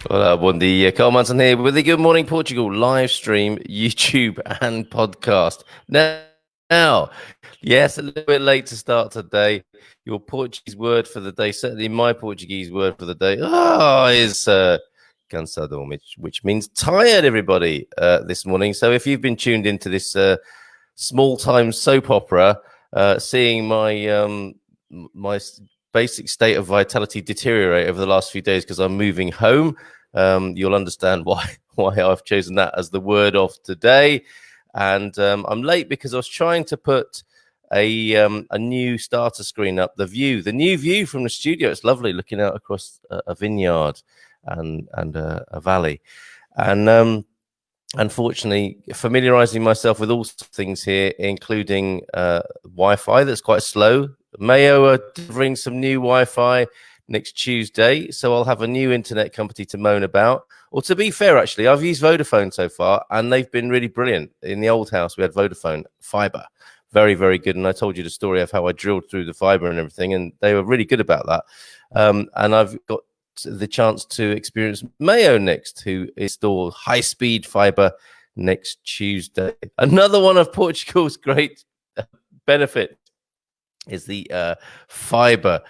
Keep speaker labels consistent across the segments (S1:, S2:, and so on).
S1: Hola, bom dia. Carl Manson here with the Good Morning Portugal live stream, YouTube and podcast. Now, yes, a little bit late to start today. Your Portuguese word for the day, certainly my Portuguese word for the day, is cansado, which means tired, everybody, this morning. So if you've been tuned into this small-time soap opera, seeing my basic state of vitality deteriorate over the last few days because I'm moving home, you'll understand why I've chosen that as the word of today. And I'm late because I was trying to put a new starter screen up, the new view from the studio. It's lovely, looking out across a vineyard and a valley. And unfortunately, familiarizing myself with all things here, including Wi-Fi that's quite slow. Mayo are delivering some new Wi-Fi next Tuesday, so I'll have a new internet company to moan about. Or to be fair, actually, I've used Vodafone so far, and they've been really brilliant. In the old house, we had Vodafone fiber. Very, very good. And I told you the story of how I drilled through the fiber and everything, and they were really good about that. And I've got the chance to experience Mayo next, who install high-speed fiber next Tuesday. Another one of Portugal's great benefit is the fiber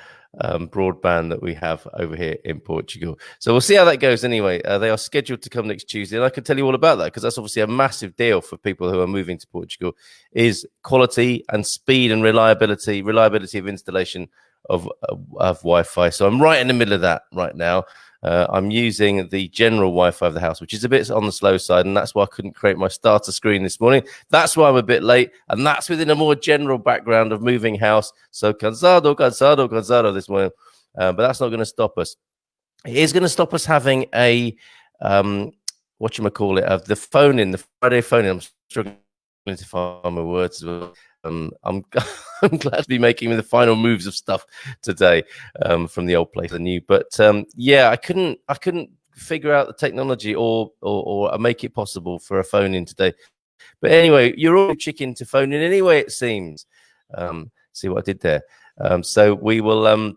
S1: broadband that we have over here in Portugal. So we'll see how that goes anyway. They are scheduled to come next Tuesday, and I can tell you all about that because that's obviously a massive deal for people who are moving to Portugal, is quality and speed and reliability of installation of Wi-Fi. So I'm right in the middle of that right now. I'm using the general Wi-Fi of the house, which is a bit on the slow side, and that's why I couldn't create my starter screen this morning. That's why I'm a bit late, and that's within a more general background of moving house. So cansado this morning, but that's not going to stop us. It is going to stop us having a whatchamacallit, the phone-in, the Friday phone-in. I'm struggling to find my words as well. I'm glad to be making the final moves of stuff today from the old place to the new. But yeah, I couldn't figure out the technology or make it possible for a phone in today. But anyway, you're all chicken to phone in anyway, it seems. See what I did there. So we will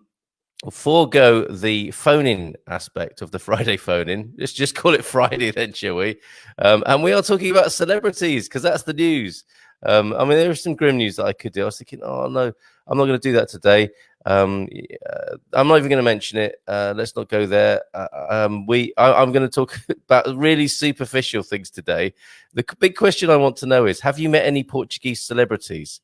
S1: forego the phone-in aspect of the Friday phone-in. Let's just call it Friday then, shall we? And we are talking about celebrities because that's the news. I mean, there is some grim news that I could do. I was thinking, oh no, I'm not going to do that today. I'm not even going to mention it. Let's not go there. I'm going to talk about really superficial things today. The big question I want to know is, have you met any Portuguese celebrities?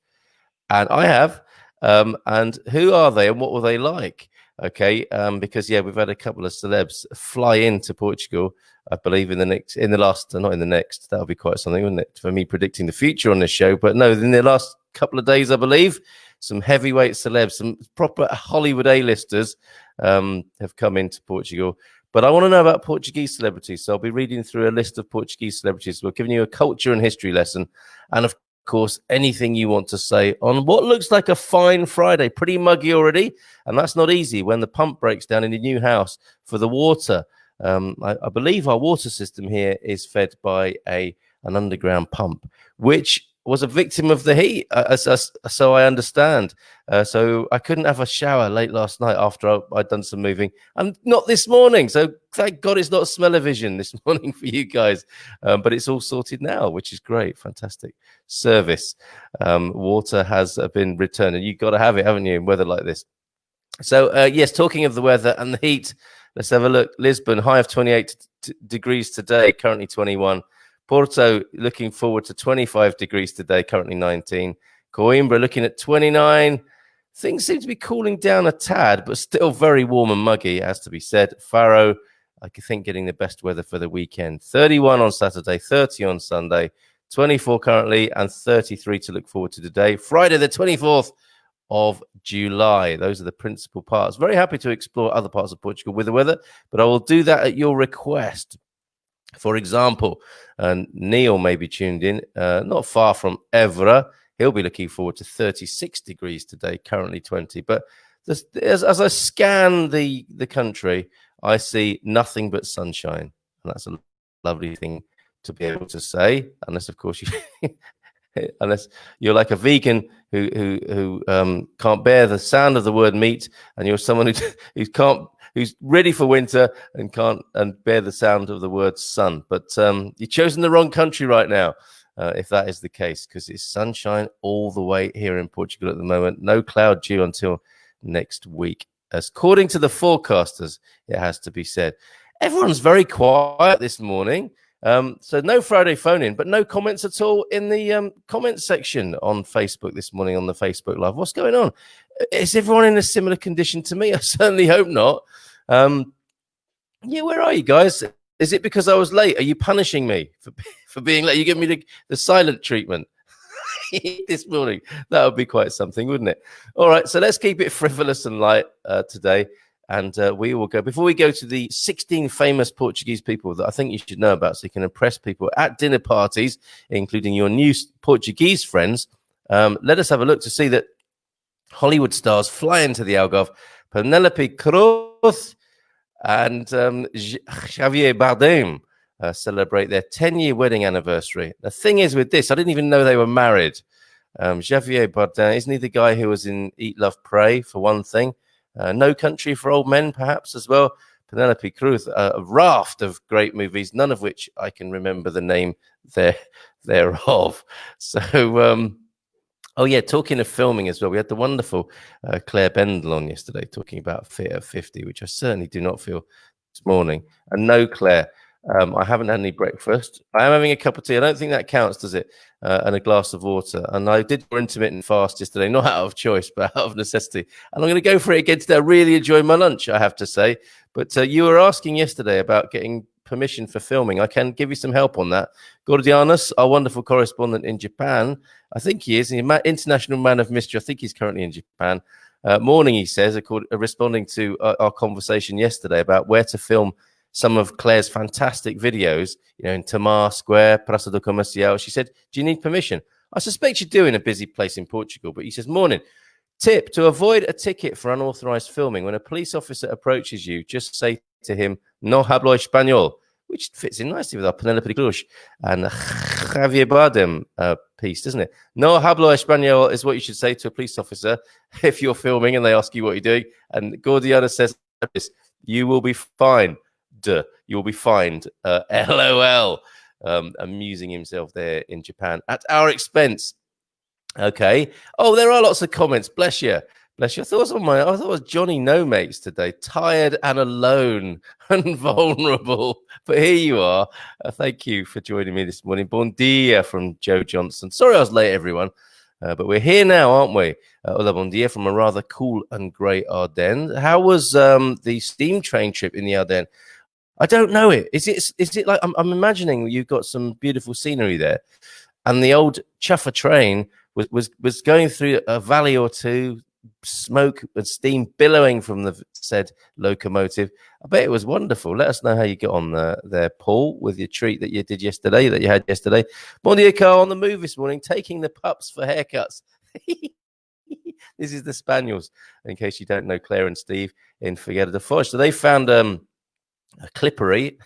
S1: And I have. And who are they and what were they like? Okay, because yeah, we've had a couple of celebs fly into Portugal, I believe that'll be quite something, wouldn't it, for me predicting the future on this show. But no, in the last couple of days, I believe, some heavyweight celebs, some proper Hollywood A-listers have come into Portugal. But I want to know about Portuguese celebrities, so I'll be reading through a list of Portuguese celebrities. We're giving you a culture and history lesson, and of course, anything you want to say on what looks like a fine Friday. Pretty muggy already, and that's not easy when the pump breaks down in the new house for the water. I believe our water system here is fed by an underground pump, which was a victim of the heat, so I understand. So I couldn't have a shower late last night after I'd done some moving, and not this morning. So thank God it's not smell-o-vision this morning for you guys. But it's all sorted now, which is great. Fantastic service. Water has been returned, and you've got to have it, haven't you, in weather like this? So yes, talking of the weather and the heat, let's have a look. Lisbon, high of 28 degrees today, currently 21. Porto, looking forward to 25 degrees today, currently 19. Coimbra, looking at 29. Things seem to be cooling down a tad, but still very warm and muggy, as to be said. Faro, I think, getting the best weather for the weekend. 31 on Saturday, 30 on Sunday, 24 currently, and 33 to look forward to today. Friday, the 24th of July. Those are the principal parts. Very happy to explore other parts of Portugal with the weather, but I will do that at your request. For example, Neil may be tuned in, not far from Évora. He'll be looking forward to 36 degrees today, currently 20. But as I scan the country, I see nothing but sunshine. And that's a lovely thing to be able to say, unless, of course, unless you're like a vegan who can't bear the sound of the word meat, and you're someone who who's ready for winter and can't bear the sound of the word sun. But you've chosen the wrong country right now, if that is the case, because it's sunshine all the way here in Portugal at the moment. No cloud due until next week, as according to the forecasters, it has to be said. Everyone's very quiet this morning. So no Friday phone-in, but no comments at all in the comments section on Facebook this morning on the Facebook Live. What's going on? Is everyone in a similar condition to me? I certainly hope not. Yeah, where are you guys? Is it because I was late? Are you punishing me for being late? You give me the silent treatment this morning. That would be quite something, wouldn't it? All right, so let's keep it frivolous and light today. And we will go, before we go to the 16 famous Portuguese people that I think you should know about so you can impress people at dinner parties, including your new Portuguese friends, let us have a look to see that Hollywood stars fly into the Algarve. Penelope Cruz and Javier Bardem celebrate their 10-year wedding anniversary. The thing is with this, I didn't even know they were married. Javier Bardem, isn't he the guy who was in Eat, Love, Pray, for one thing? No Country for Old Men, perhaps, as well. Penelope Cruz, a raft of great movies, none of which I can remember the name thereof. So, oh, yeah, talking of filming as well, we had the wonderful Claire Bendel on yesterday talking about Fit at 50, which I certainly do not feel this morning. And no, Claire, I haven't had any breakfast. I am having a cup of tea. I don't think that counts, does it? And a glass of water. And I did intermittent fast yesterday, not out of choice, but out of necessity. And I'm going to go for it again today. I really enjoyed my lunch, I have to say. But you were asking yesterday about getting permission for filming. I can give you some help on that. Gordianus, our wonderful correspondent in Japan, I think he is, an international man of mystery. I think he's currently in Japan. Morning, he says, responding to our conversation yesterday about where to film some of Claire's fantastic videos, in Tamar Square, Praça do Comercial. She said, do you need permission? I suspect you do in a busy place in Portugal. But he says, morning, tip, to avoid a ticket for unauthorized filming, when a police officer approaches you, just say to him, no hablo español, which fits in nicely with our Penelope Cruz and Javier Bardem piece, doesn't it? No hablo español is what you should say to a police officer if you're filming and they ask you what you're doing. And Gordiana says, you will be fine. You will be fined. LOL. Amusing himself there in Japan at our expense. Okay. Oh, there are lots of comments. Bless you. Bless you. I thought it was Johnny No Mates today. Tired and alone and vulnerable. But here you are. Thank you for joining me this morning. Bon dia from Joe Johnson. Sorry I was late, everyone. But we're here now, aren't we? Hola, bon dia from a rather cool and grey Ardennes. How was the steam train trip in the Ardennes? I don't know it. Is it like I'm imagining you've got some beautiful scenery there, and the old chuffer train was going through a valley or two, smoke and steam billowing from the said locomotive. I bet it was wonderful. Let us know how you got on there, Paul, with your treat that you had yesterday. Bon dia, Carl, on the move this morning, taking the pups for haircuts. This is the Spaniels, in case you don't know Claire and Steve in Figueira da Foz. So they found a clippery,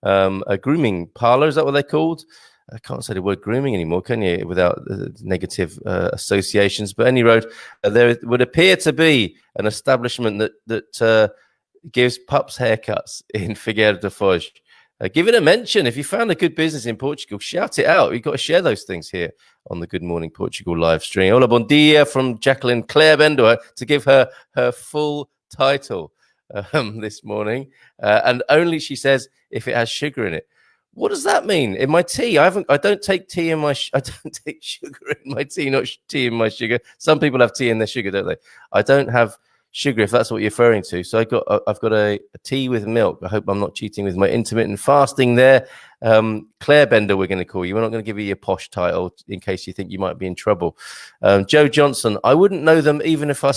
S1: a grooming parlor. Is that what they're called? I can't say the word grooming anymore, can you, without negative associations? But any road, there would appear to be an establishment that gives pups haircuts in Figueira da Foz. Give it a mention. If you found a good business in Portugal, shout it out. You've got to share those things here on the Good Morning Portugal live stream. Hola, bon dia from Jacqueline Claire Bendor to give her full title this morning. And only, she says, if it has sugar in it. What does that mean? In my tea, I don't take tea in my. I don't take sugar in my tea, not tea in my sugar. Some people have tea in their sugar, don't they? I don't have sugar, if that's what you're referring to. So I've got a tea with milk. I hope I'm not cheating with my intermittent fasting there. Claire Bender, we're going to call you. We're not going to give you your posh title in case you think you might be in trouble. Joe Johnson, I wouldn't know them even if I.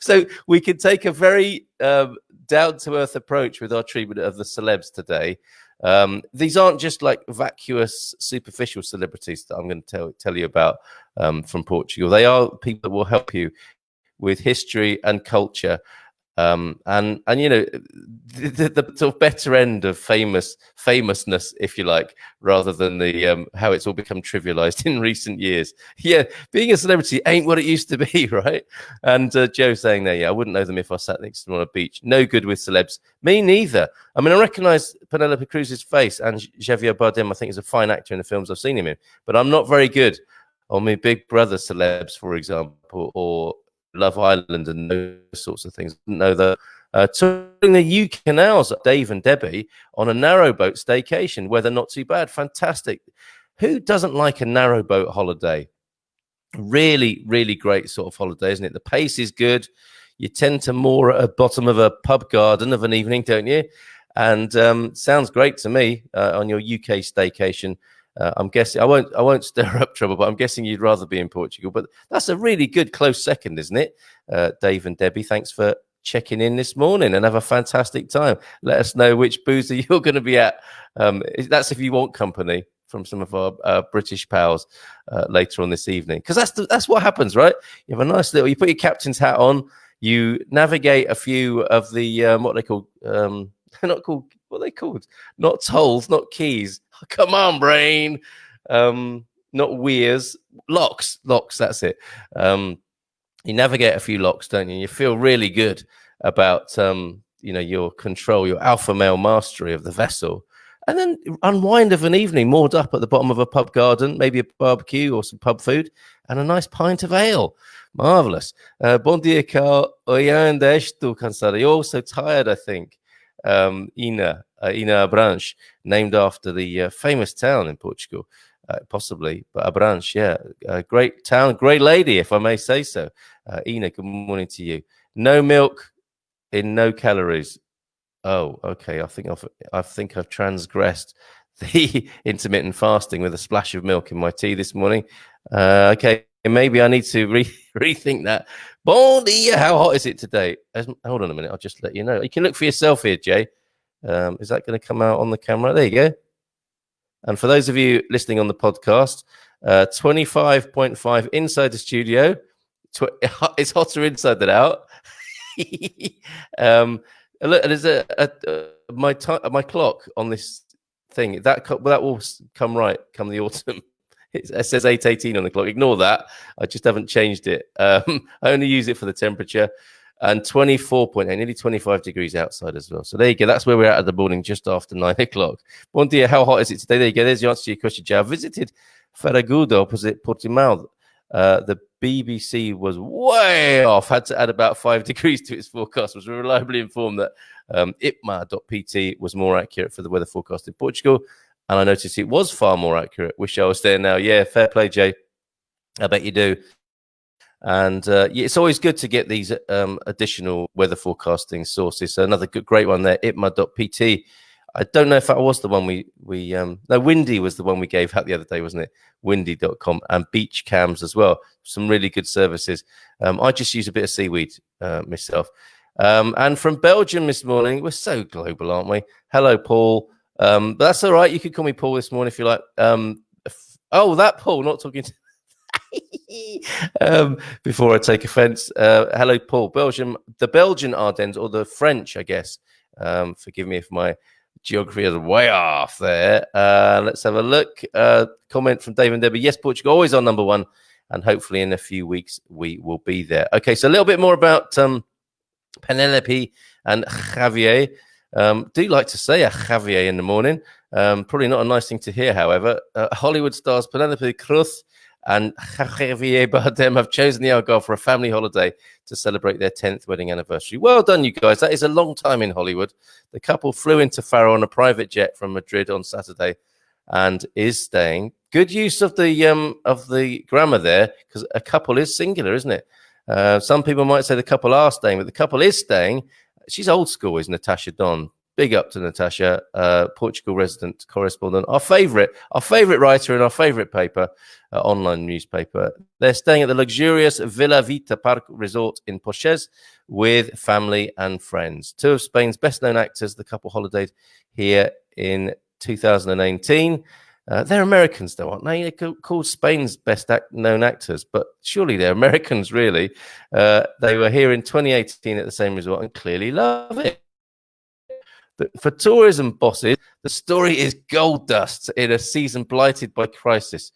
S1: So we can take a very down-to-earth approach with our treatment of the celebs today. These aren't just like vacuous, superficial celebrities that I'm going to tell you about from Portugal. They are people that will help you with history and culture And you know, the sort of better end of famousness, if you like, rather than the how it's all become trivialized in recent years. Yeah, being a celebrity ain't what it used to be, right? And Joe saying there, yeah, I wouldn't know them if I sat next to them on a beach. No good with celebs. Me neither. I mean, I recognise Penelope Cruz's face, and Javier Bardem, I think, is a fine actor in the films I've seen him in, but I'm not very good on my Big Brother celebs, for example, or Love Island and those sorts of things. Didn't know that. Touring the UK canals, Dave and Debbie, on a narrowboat staycation. Weather not too bad. Fantastic. Who doesn't like a narrowboat holiday? Really, really great sort of holiday, isn't it? The pace is good. You tend to moor at the bottom of a pub garden of an evening, don't you? And sounds great to me on your UK staycation. I'm guessing I won't stir up trouble, but I'm guessing you'd rather be in Portugal. But that's a really good close second, isn't it? Dave and Debbie, thanks for checking in this morning, and have a fantastic time. Let us know which boozer you're going to be at. That's if you want company from some of our British pals later on this evening, because that's what happens, right? You have a nice little. You put your captain's hat on. You navigate a few of the what they call. They're not called. What are they called? Not tolls, not keys. Oh, come on, brain. Not weirs, locks. That's it. You navigate a few locks, don't you? You feel really good about your control, your alpha male mastery of the vessel, and then unwind of an evening moored up at the bottom of a pub garden, maybe a barbecue or some pub food, and a nice pint of ale. Marvelous. Bom dia, Carl. Hoje estou cansado. You're also tired, I think. Ina Abranches, named after the famous town in Portugal, possibly, but Abranches, yeah, great town, great lady, if I may say so. Ina, good morning to you. No milk in no calories. Oh, okay. I think I've transgressed the intermittent fasting with a splash of milk in my tea this morning. Okay, maybe I need to rethink that. Bon dia, how hot is it today? Hold on a minute, I'll just let you know. You can look for yourself here, Jay. Is that going to come out on the camera? There you go. And for those of you listening on the podcast, 25.5 inside the studio. It's hotter inside than out. Look, there's my clock on this thing that will come right come the autumn. It says 8:18 on the clock. Ignore that. I just haven't changed it. I only use it for the temperature. And 24.8, nearly 25 degrees outside as well. So there you go. That's where we're at the morning, just after 9 o'clock. Bon dia, how hot is it today? There you go. There's the answer to your question, Joe. I visited Faragudo opposite Portimao. The BBC was way off. Had to add about 5 degrees to its forecast. Was reliably informed that IPMA.pt was more accurate for the weather forecast in Portugal. And I noticed it was far more accurate. Wish I was there now. Yeah, fair play, Jay. I bet you do. And it's always good to get these additional weather forecasting sources. So another great one there, IPMA.pt. I don't know if that was the one no, Windy was the one we gave out the other day, wasn't it? Windy.com, and Beach Cams as well. Some really good services. I just use a bit of seaweed myself. And from Belgium this morning, we're so global, aren't we? Hello, Paul. But that's all right. You could call me Paul this morning if you like. That Paul, not talking to before I take offense. Hello, Paul. Belgium, the Belgian Ardennes, or the French, I guess. Forgive me if my geography is way off there. Let's have a look. Comment from Dave and Debbie. Yes, Portugal always on number one, and hopefully in a few weeks we will be there. Okay, so a little bit more about Penelope and Javier. Do like to say a Javier in the morning. Probably not a nice thing to hear, however. Hollywood stars Penelope Cruz and Javier Bardem have chosen the Algarve for a family holiday to celebrate their 10th wedding anniversary. Well done, you guys. That is a long time in Hollywood. The couple flew into Faro on a private jet from Madrid on Saturday and is staying. Good use of the grammar there, because a couple is singular, isn't it? Some people might say the couple are staying, but the couple is staying. She's old school, is Natasha Don. Big up to Natasha, Portugal resident correspondent, our favorite writer in our favorite paper, online newspaper. They're staying at the luxurious Villa Vita Park Resort in Portuguese with family and friends. Two of Spain's best-known actors, the couple holidayed here in 2018. They're Americans, though, aren't they? They're called Spain's best known actors, but surely they're Americans, really. They were here in 2018 at the same resort and clearly love it. But for tourism bosses, the story is gold dust in a season blighted by crisis.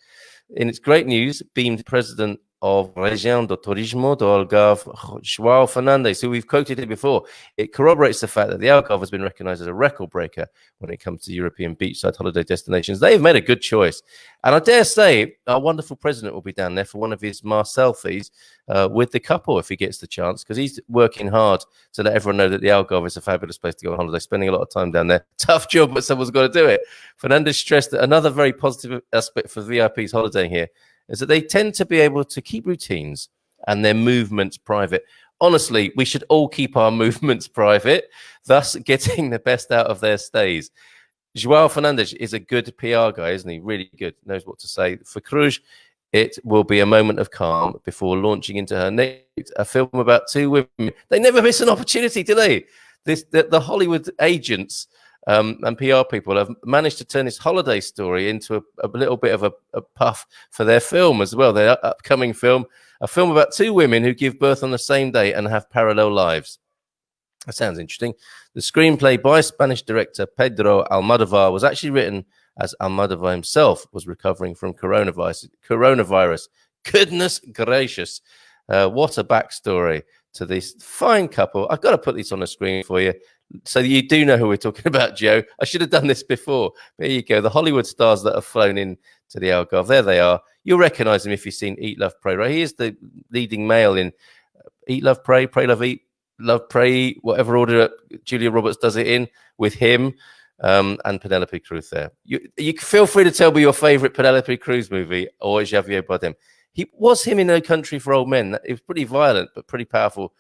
S1: In its great news, beamed president of Região do Turismo do Algarve, João Fernandez, who we've quoted here before. It corroborates the fact that the Algarve has been recognized as a record breaker when it comes to European beachside holiday destinations. They've made a good choice. And I dare say our wonderful president will be down there for one of his Mars selfies with the couple if he gets the chance, because he's working hard to let everyone know that the Algarve is a fabulous place to go on holiday, spending a lot of time down there. Tough job, but someone's got to do it. Fernandez stressed that another very positive aspect for VIPs holidaying here is that they tend to be able to keep routines and their movements private. Honestly, we should all keep our movements private, thus getting the best out of their stays. João Fernandez is a good PR guy, isn't he? Really good, knows what to say. For Cruz, it will be a moment of calm before launching into her next, a film about two women. They never miss an opportunity, do they? The Hollywood agents and PR people have managed to turn this holiday story into a little bit of a puff for their film as well, their upcoming film, a film about two women who give birth on the same day and have parallel lives. That sounds interesting. The screenplay by Spanish director Pedro Almodovar was actually written as Almodovar himself was recovering from coronavirus. Goodness gracious. What a backstory to this fine couple. I've got to put this on the screen for you so you do know who we're talking about, Joe. I should have done this before. There you go. The Hollywood stars that have flown in to the Algarve. There they are. You'll recognize him if you've seen Eat, Love, Pray, right? He is the leading male in Eat, Love, Pray, Love, Eat, Love, Pray, Eat, whatever order Julia Roberts does it in with him and Penelope Cruz there. You feel free to tell me your favorite Penelope Cruz movie or Javier Bardem. He was him in No Country for Old Men. It was pretty violent, but pretty powerful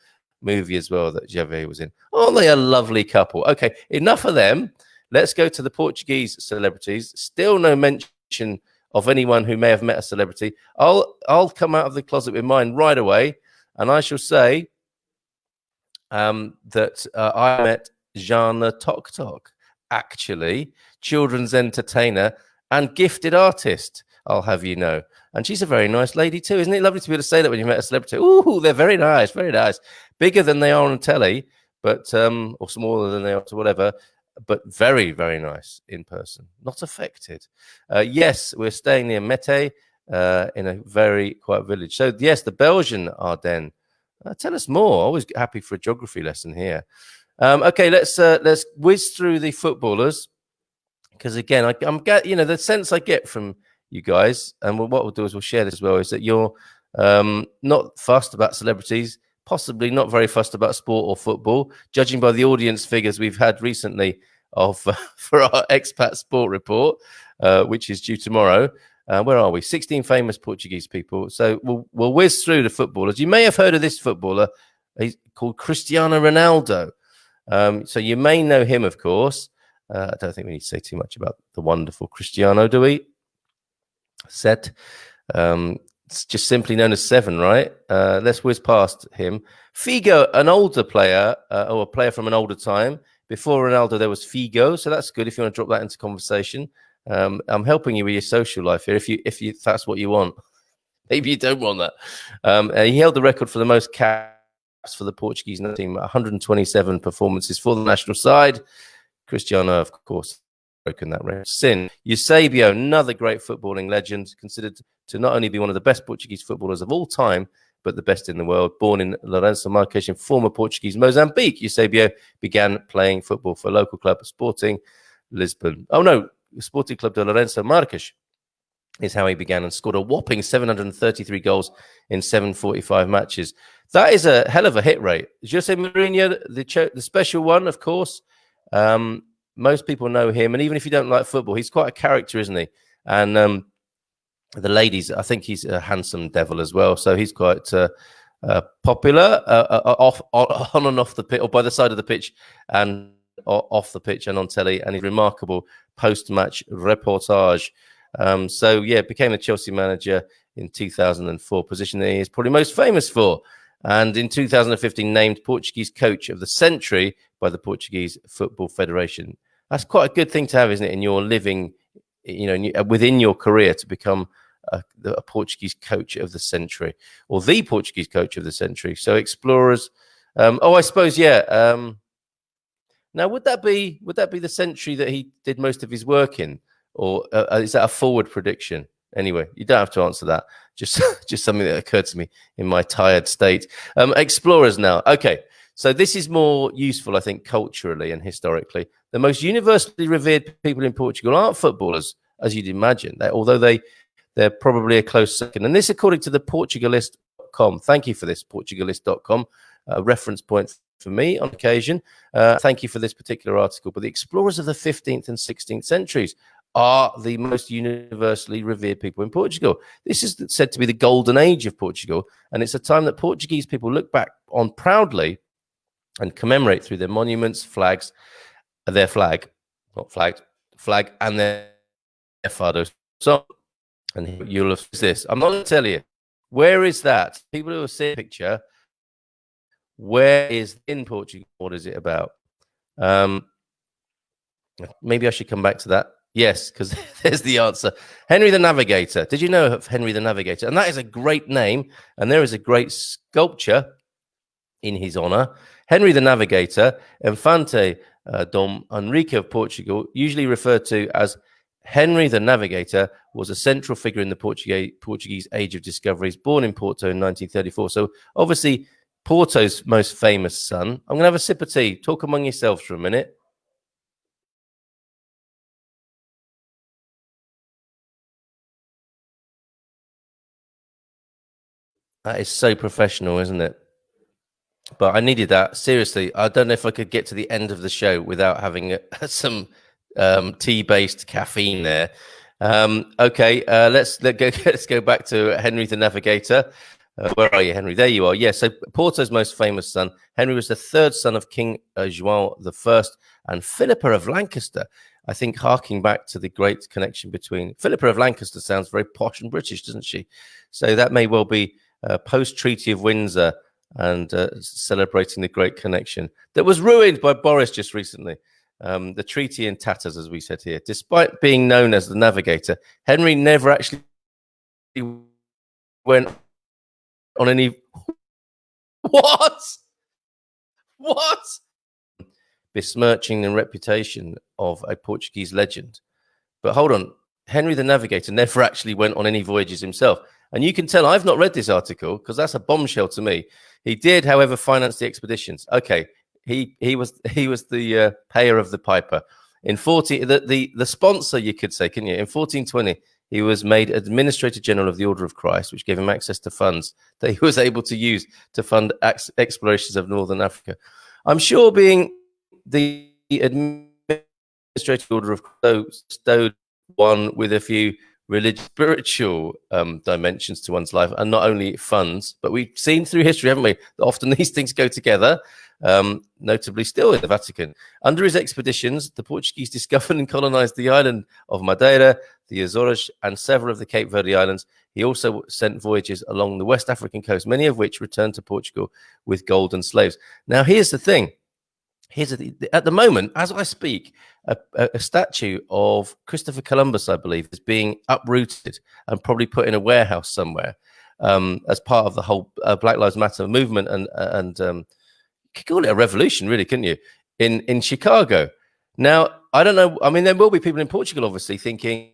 S1: movie as well that Javier was in. Aren't they a lovely couple? Okay, enough of them. Let's go to the Portuguese celebrities. Still no mention of anyone who may have met a celebrity. I'll come out of the closet with mine right away, and I shall say that I met Xana Toc Toc, actually, children's entertainer and gifted artist, I'll have you know. And she's a very nice lady too. Isn't it lovely to be able to say that when you met a celebrity? Ooh, they're very nice, very nice. Bigger than they are on telly, but or smaller than they are to whatever, but very, very nice in person. Not affected. Yes, we're staying near Mete in a very quiet village. So yes, the Belgian Ardennes. Tell us more. Always happy for a geography lesson here. Okay, let's whiz through the footballers, because again, I'm the sense I get from you guys, and what we'll do is we'll share this as well, is that you're not fussed about celebrities, possibly not very fussed about sport or football, judging by the audience figures we've had recently of for our expat sport report, which is due tomorrow. Where are we? 16 famous Portuguese people. So we'll whiz through the footballers. You may have heard of this footballer. He's called Cristiano Ronaldo. So you may know him, of course. I don't think we need to say too much about the wonderful Cristiano, do we? It's just simply known as Seven, right? Let's whiz past him. Figo, an older player, or a player from an older time. Before Ronaldo, there was Figo, so that's good if you want to drop that into conversation. I'm helping you with your social life here, if that's what you want. Maybe you don't want that. He held the record for the most caps for the Portuguese team, 127 performances for the national side. Cristiano, of course, broken that record. Eusebio, another great footballing legend, considered to not only be one of the best Portuguese footballers of all time, but the best in the world. Born in Lourenço Marques in former Portuguese Mozambique, Eusebio began playing football for local club Sporting Lisbon. Oh no, Sporting Club de Lourenço Marques is how he began, and scored a whopping 733 goals in 745 matches. That is a hell of a hit rate. Jose Mourinho, the special one, of course. Most people know him, and even if you don't like football, he's quite a character, isn't he? And the ladies, I think he's a handsome devil as well, so he's quite popular on and off the pitch, or by the side of the pitch, and off the pitch and on telly, and his remarkable post-match reportage. So yeah, became the Chelsea manager in 2004, position that he is probably most famous for. And in 2015, named Portuguese Coach of the Century by the Portuguese Football Federation. That's quite a good thing to have, isn't it, in your living within your career to become a Portuguese coach of the century, or the Portuguese coach of the century. So explorers. I suppose, yeah. Now, would that be the century that he did most of his work in, or is that a forward prediction? Anyway, you don't have to answer that. Just something that occurred to me in my tired state. Explorers now. Okay, so this is more useful, I think, culturally and historically. The most universally revered people in Portugal aren't footballers, as you'd imagine, although they're probably a close second. And this, according to the Portugalist.com. Thank you for this, Portugalist.com. Reference point for me on occasion. Thank you for this particular article. But the explorers of the 15th and 16th centuries are the most universally revered people in Portugal. This is said to be the golden age of Portugal, and it's a time that Portuguese people look back on proudly and commemorate through their monuments, flags, their flag, not flagged, flag, and their fados. So, and you'll have this. I'm not going to tell you. Where is that? People who have seen a picture, where is in Portugal? What is it about? Maybe I should come back to that. Yes, because there's the answer. Henry the Navigator. Did you know of Henry the Navigator? And that is a great name. And there is a great sculpture in his honor. Henry the Navigator, Infante Dom Henrique of Portugal, usually referred to as Henry the Navigator, was a central figure in the Portuguese Age of Discoveries, born in Porto in 1934. So obviously, Porto's most famous son. I'm going to have a sip of tea. Talk among yourselves for a minute. That is so professional, isn't it? But I needed that. Seriously, I don't know if I could get to the end of the show without having some tea-based caffeine there. Okay, let's go back to Henry the Navigator. Where are you, Henry? There you are. Yeah, so Porto's most famous son. Henry was the third son of King João I and Philippa of Lancaster. I think harking back to the great connection between Philippa of Lancaster sounds very posh and British, doesn't she? So that may well be post-Treaty of Windsor and celebrating the great connection that was ruined by Boris just recently. The treaty in tatters, as we said here. Despite being known as the Navigator, Henry never actually went on any... What? Besmirching the reputation of a Portuguese legend. But hold on, Henry the Navigator never actually went on any voyages himself. And you can tell I've not read this article because that's a bombshell to me. He did, however, finance the expeditions. Okay, he was the payer of the piper. In the sponsor, you could say, couldn't you? In 1420, he was made Administrator General of the Order of Christ, which gave him access to funds that he was able to use to fund explorations of Northern Africa. I'm sure being the Administrator Order of Christ stowed one with a few religious, spiritual dimensions to one's life, and not only funds, but we've seen through history, haven't we, that often these things go together, notably still in the Vatican. Under his expeditions, the Portuguese discovered and colonized the island of Madeira, the Azores, and several of the Cape Verde Islands. He also sent voyages along the West African coast, many of which returned to Portugal with gold and slaves. Now, here's the thing. At the moment, as I speak, a statue of Christopher Columbus, I believe, is being uprooted and probably put in a warehouse somewhere as part of the whole Black Lives Matter movement. And you could call it a revolution, really, couldn't you? In Chicago. Now, I don't know. I mean, there will be people in Portugal, obviously, thinking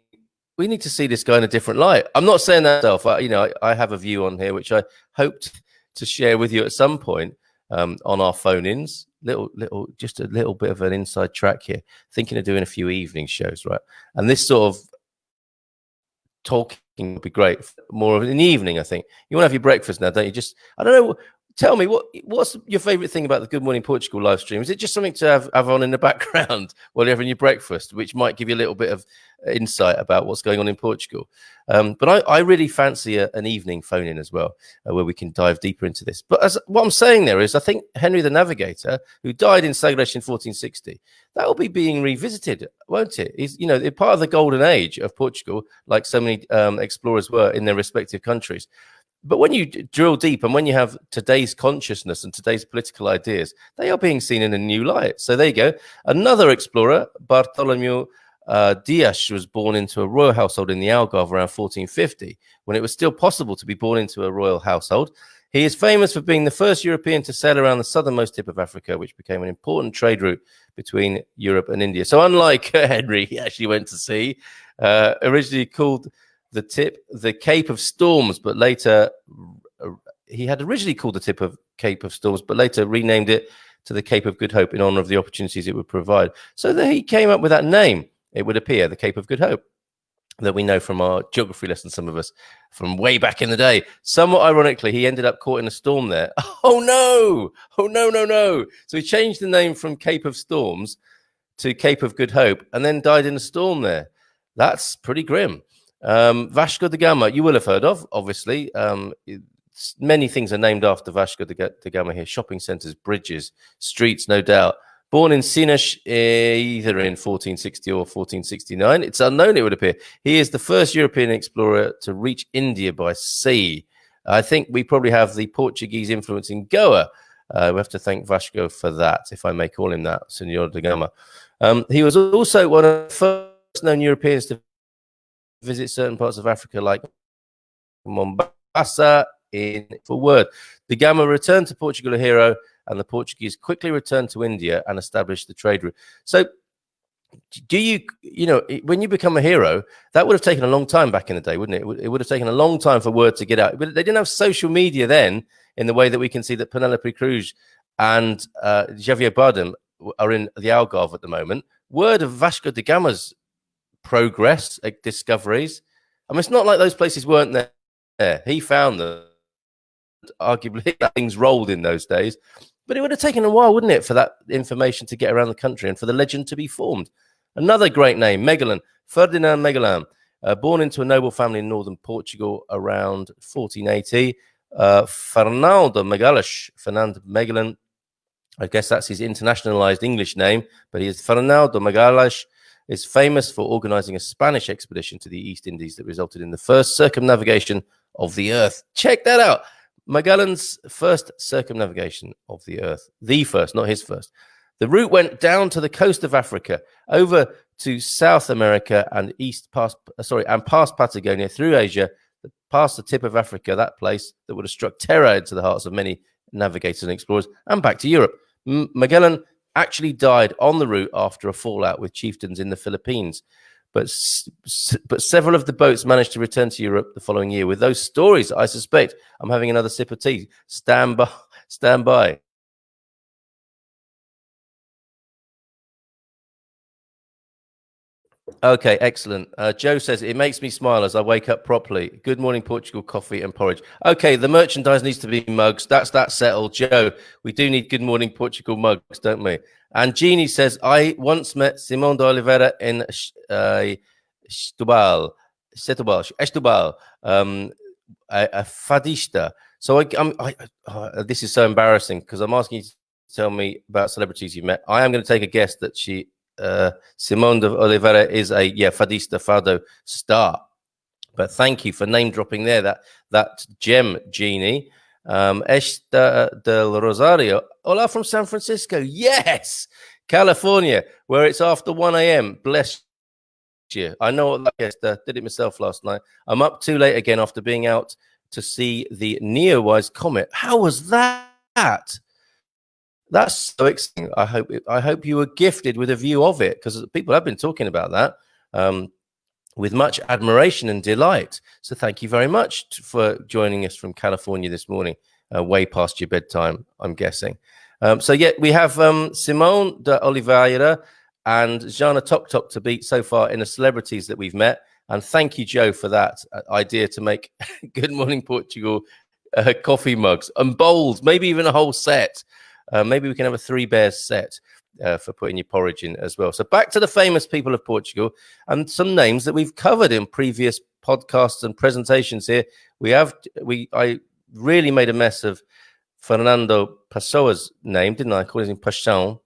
S1: we need to see this guy in a different light. I'm not saying that myself. I have a view on here, which I hoped to share with you at some point on our phone-ins. Just a little bit of an inside track here. Thinking of doing a few evening shows, right? And this sort of talking would be great. More of an evening, I think. You want to have your breakfast now, don't you? I don't know. Tell me, what's your favorite thing about the Good Morning Portugal live stream? Is it just something to have on in the background while you're having your breakfast, which might give you a little bit of insight about what's going on in Portugal? But I really fancy an evening phone-in as well, where we can dive deeper into this. But what I'm saying there is, I think Henry the Navigator, who died in Sagres in 1460, that will be being revisited, won't it? He's, part of the golden age of Portugal, like so many explorers were in their respective countries. But when you drill deep and when you have today's consciousness and today's political ideas, they are being seen in a new light. So there you go. Another explorer, Bartholomew Dias was born into a royal household in the Algarve around 1450, when it was still possible to be born into a royal household. He is famous for being the first European to sail around the southernmost tip of Africa, which became an important trade route between Europe and India. So unlike Henry, he actually went to sea, originally called the tip the Cape of Storms, but later he had originally called the tip of Cape of Storms, but later renamed it to the Cape of Good Hope in honor of the opportunities it would provide. So that he came up with that name, it would appear, the Cape of Good Hope, that we know from our geography lesson, some of us, from way back in the day. Somewhat ironically, he ended up caught in a storm there. Oh, no. Oh, no, no, no. So he changed the name from Cape of Storms to Cape of Good Hope and then died in a storm there. That's pretty grim. Vasco da Gama, you will have heard of, obviously. Many things are named after Vasco da Gama here. Shopping centres, bridges, streets, no doubt. Born in Sines, either in 1460 or 1469. It's unknown, it would appear. He is the first European explorer to reach India by sea. I think we probably have the Portuguese influence in Goa. We have to thank Vasco for that, if I may call him that, Senor da Gama. He was also one of the first known Europeans to visit certain parts of Africa, like Mombasa, for word. Da Gama returned to Portugal a hero, and the Portuguese quickly returned to India and established the trade route. So do you know, when you become a hero, that would have taken a long time back in the day, wouldn't it? It would have taken a long time for word to get out. But they didn't have social media then in the way that we can see that Penelope Cruz and Javier Bardem are in the Algarve at the moment. Word of Vasco da Gama's progress, discoveries. I mean, it's not like those places weren't there. He found them. Arguably, things rolled in those days. But it would have taken a while, wouldn't it, for that information to get around the country and for the legend to be formed. Another great name, Magellan, Ferdinand Magellan, born into a noble family in northern Portugal around 1480. Fernando Magellan, I guess that's his internationalized English name, but he is Fernando Magalhães, is famous for organizing a Spanish expedition to the East Indies that resulted in the first circumnavigation of the Earth. Check that out. Magellan's first circumnavigation of the Earth. The first, not his first. The route went down to the coast of Africa, over to South America and past Patagonia, through Asia, past the tip of Africa, that place that would have struck terror into the hearts of many navigators and explorers, and back to Europe. Magellan actually died on the route after a fallout with chieftains in the Philippines. But several of the boats managed to return to Europe the following year. With those stories, I suspect I'm having another sip of tea. Stand by. Okay, excellent. Joe says, it makes me smile as I wake up properly. Good morning, Portugal, coffee and porridge. Okay, the merchandise needs to be mugs. That's that settled. Joe, we do need Good Morning Portugal mugs, don't we? And Jeannie says, I once met Simão de Oliveira in Setúbal, a fadista. So this is so embarrassing because I'm asking you to tell me about celebrities you met. I am going to take a guess that Simão de Oliveira is a fadista, fado star. But thank you for name dropping there. That gem, Jeannie. Esta del Rosario. Hola from San Francisco. Yes, California, where it's after 1 a.m. Bless you. I know what that is. Did it myself last night. I'm up too late again after being out to see the Neowise comet. How was that? That's so exciting. I hope you were gifted with a view of it, because people have been talking about that with much admiration and delight. So thank you very much for joining us from California this morning, way past your bedtime, I'm guessing. So we have Simão de Oliveira and Xana Toc Toc to beat so far in the celebrities that we've met. And thank you, Joe, for that idea to make Good Morning Portugal coffee mugs and bowls, maybe even a whole set. Maybe we can have a 3 Bears set for putting your porridge in as well. So back to the famous people of Portugal and some names that we've covered in previous podcasts and presentations here. I really made a mess of Fernando Pessoa's name, didn't I? I called him Paixão.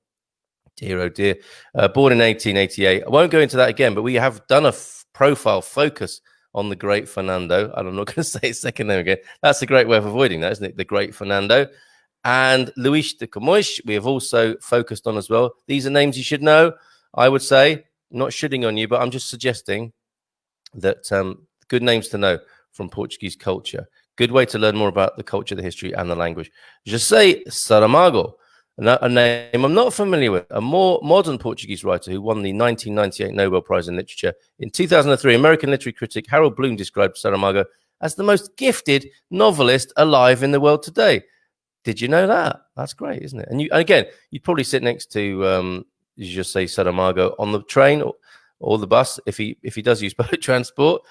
S1: Dear, oh dear. Born in 1888. I won't go into that again, but we have done a profile focus on the great Fernando. And I'm not going to say his second name again. That's a great way of avoiding that, isn't it? The great Fernando. And Luís de Camões, we have also focused on as well. These are names you should know, I would say. not shitting on you, but I'm just suggesting that good names to know from Portuguese culture. Good way to learn more about the culture, the history, and the language. Just say Sadamago, a name I'm not familiar with, a more modern Portuguese writer who won the 1998 Nobel Prize in Literature. In 2003, American literary critic Harold Bloom described Sadamago as the most gifted novelist alive in the world today. Did you know that? That's great, isn't it? And again, you'd probably sit next to, you just say Sadamago on the train or the bus if he does use public transport,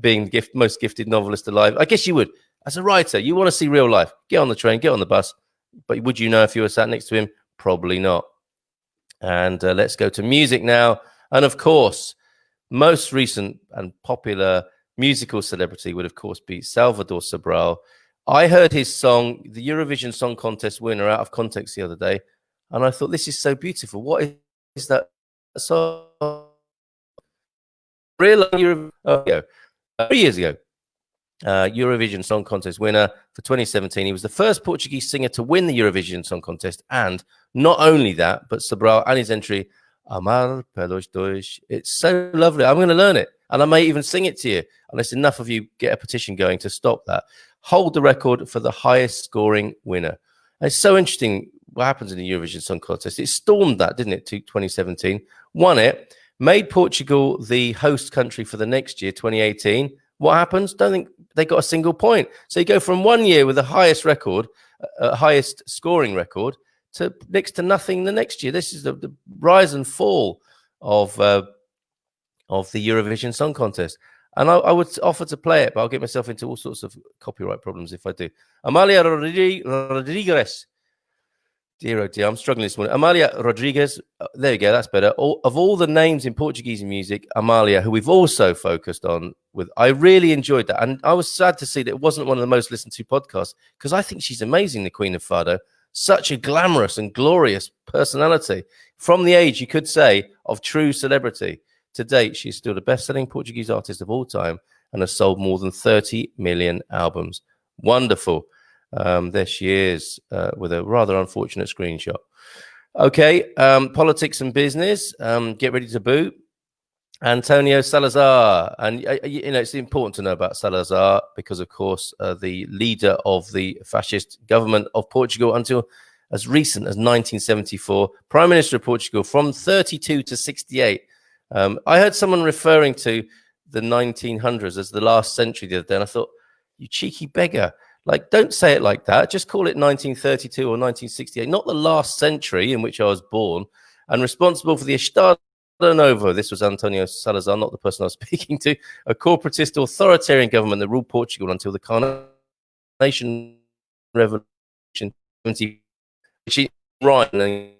S1: being most gifted novelist alive. I guess you would. As a writer, you want to see real life. Get on the train, get on the bus. But would you know if you were sat next to him? Probably not. And let's go to music now. And of course, most recent and popular musical celebrity would, of course, be Salvador Sobral. I heard his song, the Eurovision Song Contest winner, out of context the other day. And I thought, this is so beautiful. What is that song? Real Eurovision. 3 years ago. Eurovision Song Contest winner for 2017. He was the first Portuguese singer to win the Eurovision Song Contest. And not only that, but Sobral and his entry, Amar pelos dois. It's so lovely. I'm going to learn it. And I may even sing it to you. Unless enough of you get a petition going to stop that. Hold the record for the highest scoring winner. And it's so interesting what happens in the Eurovision Song Contest. It stormed that, didn't it, to 2017. Won it. Made Portugal the host country for the next year, 2018. What happens? Don't think they got a single point. So you go from 1 year with the highest record, highest scoring record, to next to nothing the next year. This is the rise and fall of the Eurovision Song Contest. And I would offer to play it, but I'll get myself into all sorts of copyright problems if I do. Amalia Rodriguez. Dear, oh dear, I'm struggling this morning. Amalia Rodriguez, there you go, that's better. Of all the names in Portuguese music, Amalia, who we've also focused on with, I really enjoyed that. And I was sad to see that it wasn't one of the most listened to podcasts, because I think she's amazing, the Queen of Fado. Such a glamorous and glorious personality. From the age, you could say, of true celebrity. To date, she's still the best-selling Portuguese artist of all time and has sold more than 30 million albums. Wonderful. There she is with a rather unfortunate screenshot. Okay, politics and business. Get ready to boot. Antonio Salazar. And, you know, it's important to know about Salazar because, of course, the leader of the fascist government of Portugal until as recent as 1974, Prime Minister of Portugal from 32 to 68. I heard someone referring to the 1900s as the last century the other day, and I thought, you cheeky beggar. Like, don't say it like that. Just call it 1932 or 1968, not the last century in which I was born, and responsible for the Estado Novo. This was Antonio Salazar, not the person I was speaking to, a corporatist authoritarian government that ruled Portugal until the Carnation Revolution, which is right, an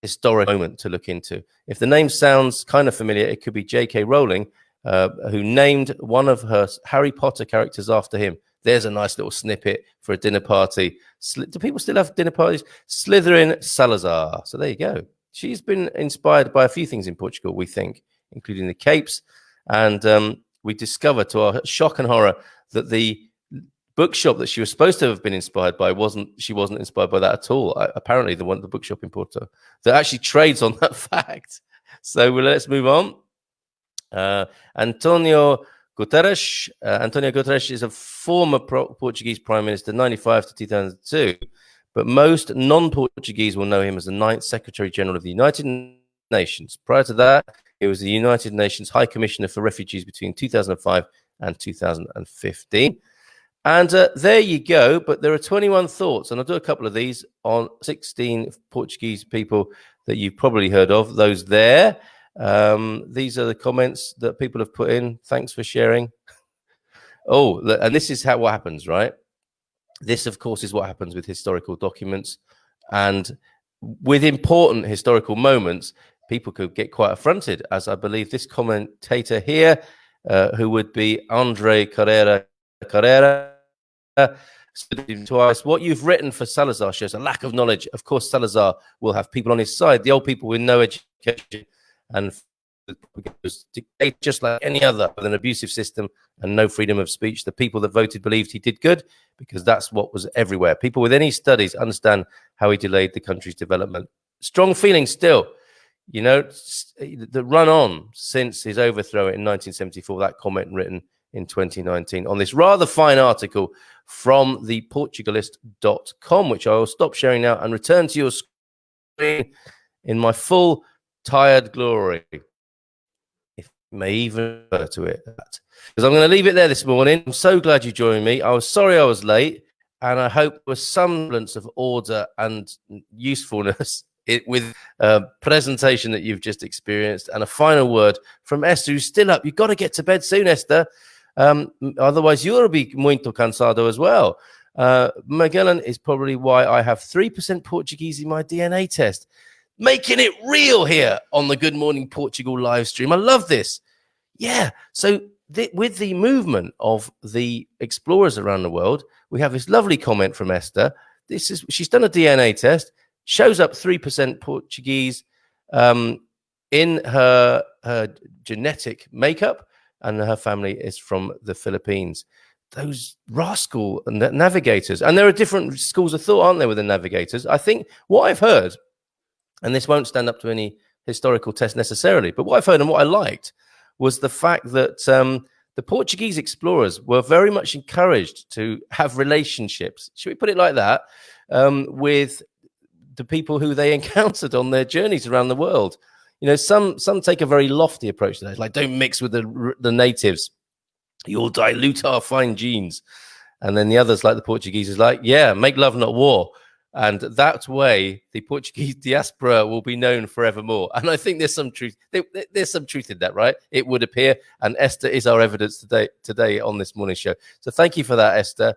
S1: historic moment to look into. If the name sounds kind of familiar, it could be J.K. Rowling, who named one of her Harry Potter characters after him. There's a nice little snippet for a dinner party. Do people still have dinner parties? Slytherin Salazar. So there you go. She's been inspired by a few things in Portugal, we think, including the capes. And we discovered, to our shock and horror, that the bookshop that she was supposed to have been inspired by wasn't inspired by that at all. Apparently, the bookshop in Porto that actually trades on that fact. So let's move on. Antonio Guterres is a former Portuguese Prime Minister, 95 to 2002, but most non-Portuguese will know him as the 9th Secretary General of the United Nations. Prior to that, he was the United Nations High Commissioner for Refugees between 2005 and 2015. And there you go, but there are 21 thoughts, and I'll do a couple of these on 16 Portuguese people that you've probably heard of, those there. These are the comments that people have put in. Thanks for sharing. Oh, and this is what happens, right? This, of course, is what happens with historical documents. And with important historical moments, people could get quite affronted, as I believe this commentator here, who would be Andre Carrera, twice. What you've written for Salazar shows a lack of knowledge. Of course, Salazar will have people on his side, the old people with no education, and just like any other, with an abusive system and no freedom of speech. The people that voted believed he did good because that's what was everywhere. People with any studies understand how he delayed the country's development. Strong feelings still. You know, the run on since his overthrow in 1974, that comment written in 2019 on this rather fine article from the Portugalist.com, which I will stop sharing now and return to your screen in my full tired glory, if you may even refer to it. Because I'm going to leave it there this morning. I'm so glad you joined me. I was sorry I was late, and I hope there was some semblance of order and usefulness with a presentation that you've just experienced. And a final word from Esther, who's still up. You've got to get to bed soon, Esther. Otherwise, you'll be muito cansado as well. Miguel is probably why I have 3% Portuguese in my DNA test. Making it real here on the Good Morning Portugal live stream. I love this. Yeah. So with the movement of the explorers around the world, we have this lovely comment from Esther. She's done a DNA test, shows up 3% Portuguese in her genetic makeup, and her family is from the Philippines. Those rascal navigators. And there are different schools of thought, aren't there, with the navigators? I think what I've heard, and this won't stand up to any historical test necessarily, but what I've heard and what I liked was the fact that the Portuguese explorers were very much encouraged to have relationships, should we put it like that, with the people who they encountered on their journeys around the world. You know, some take a very lofty approach to that, like don't mix with the natives, you'll dilute our fine genes. And then the others, like the Portuguese, is like, yeah, make love, not war. And that way, the Portuguese diaspora will be known forevermore. And I think there's some truth. There's some truth in that, right? It would appear. And Esther is our evidence today on this morning show. So thank you for that, Esther.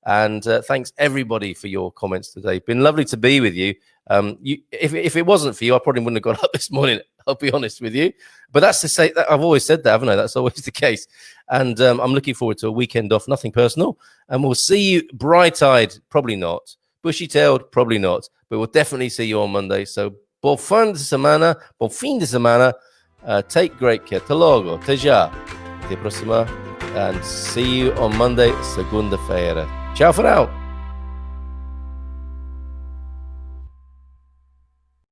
S1: And thanks, everybody, for your comments today. Been lovely to be with you. If it wasn't for you, I probably wouldn't have got up this morning. I'll be honest with you. But that's to say that I've always said that, haven't I? That's always the case. And I'm looking forward to a weekend off, nothing personal. And we'll see you bright-eyed, probably not. Bushy-tailed, probably not. But we'll definitely see you on Monday. So, bon fin de semana. Take great care. Te logo, te já, te próxima. And see you on Monday, segunda-feira. Ciao for now.